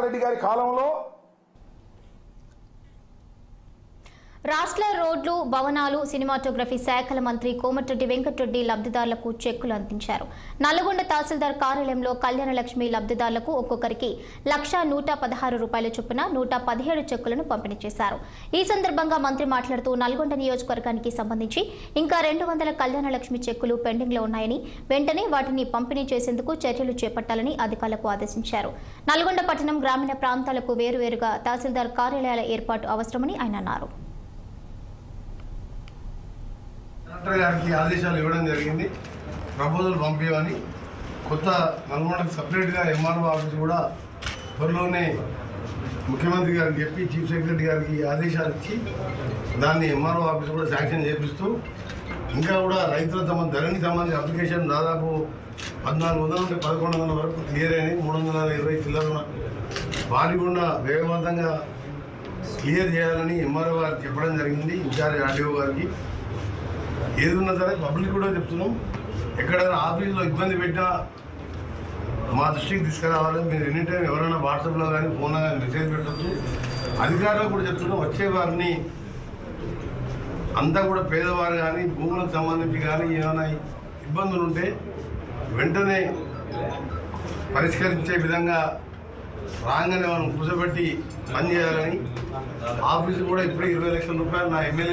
రెడ్డి గారి కాలంలో రాష్ట్ర రోడ్లు భవనాలు సినిమాటోగ్రఫీ శాఖల మంత్రి కోమటిరెడ్డి వెంకటరెడ్డి లబ్ధిదారులకు చెక్కులు అందించారు. నల్గొండ తహసీల్దార్ కార్యాలయంలో కళ్యాణలక్ష్మి లబ్ధిదారులకు ఒక్కొక్కరికి 1,116 రూపాయల చొప్పున 117 చెక్కులను పంపిణీ చేశారు. ఈ సందర్భంగా మంత్రి మాట్లాడుతూ నల్గొండ నియోజకవర్గానికి సంబంధించి ఇంకా 200 కళ్యాణలక్ష్మి చెక్కులు పెండింగ్ లో ఉన్నాయని, వెంటనే వాటిని పంపిణీ చేసేందుకు చర్యలు చేపట్టాలని అధికారులకు ఆదేశించారు. నల్గొండ పట్టణం గ్రామీణ ప్రాంతాలకు వేరువేరుగా తహసీల్దార్ కార్యాలయాల ఏర్పాటు అవసరమని ఆయన అన్నారు. కలెక్టర్ గారికి ఆదేశాలు ఇవ్వడం జరిగింది. ప్రపోజల్ పంపించమని. కొత్త నల్గొండకు సపరేట్గా ఎంఆర్ఓ ఆఫీస్ కూడా త్వరలోనే ముఖ్యమంత్రి గారికి చెప్పి చీఫ్ సెక్రటరీ గారికి ఆదేశాలు ఇచ్చి దాన్ని ఎంఆర్ఓ ఆఫీస్ కూడా శాంక్షన్ చేపిస్తూ ఇంకా కూడా రైతుల ధరణి సంబంధించిన అప్లికేషన్ దాదాపు 1,400 నుండి 1,100 వరకు క్లియర్ అయినాయి. 320 చిల్లర వారి కూడా వేగవంతంగా క్లియర్ చేయాలని ఎంఆర్ఓ గారికి చెప్పడం జరిగింది. ఇన్ఛార్జ్ ఆర్డీఓ గారికి ఏది ఉన్నా సరే పబ్లిక్ కూడా చెప్తున్నాం, ఎక్కడైనా ఆఫీసులో ఇబ్బంది పెట్టినా మా దృష్టికి తీసుకురావాలి. మీరు ఎనీ టైం ఎవరైనా వాట్సాప్లో కానీ ఫోన్లో కానీ మెసేజ్ పెట్టచ్చు. అధికారులకు కూడా చెప్తున్నాం, వచ్చే వారిని అంతా కూడా పేదవారు కానీ భూములకు సంబంధించి కానీ ఏమైనా ఇబ్బందులు ఉంటే వెంటనే పరిష్కరించే విధంగా రాగానే మనం కూర్చోబెట్టి పనిచేయాలని ఆఫీసు కూడా ఇప్పుడే 20 లక్షల రూపాయలు నా ఎమ్మెల్యే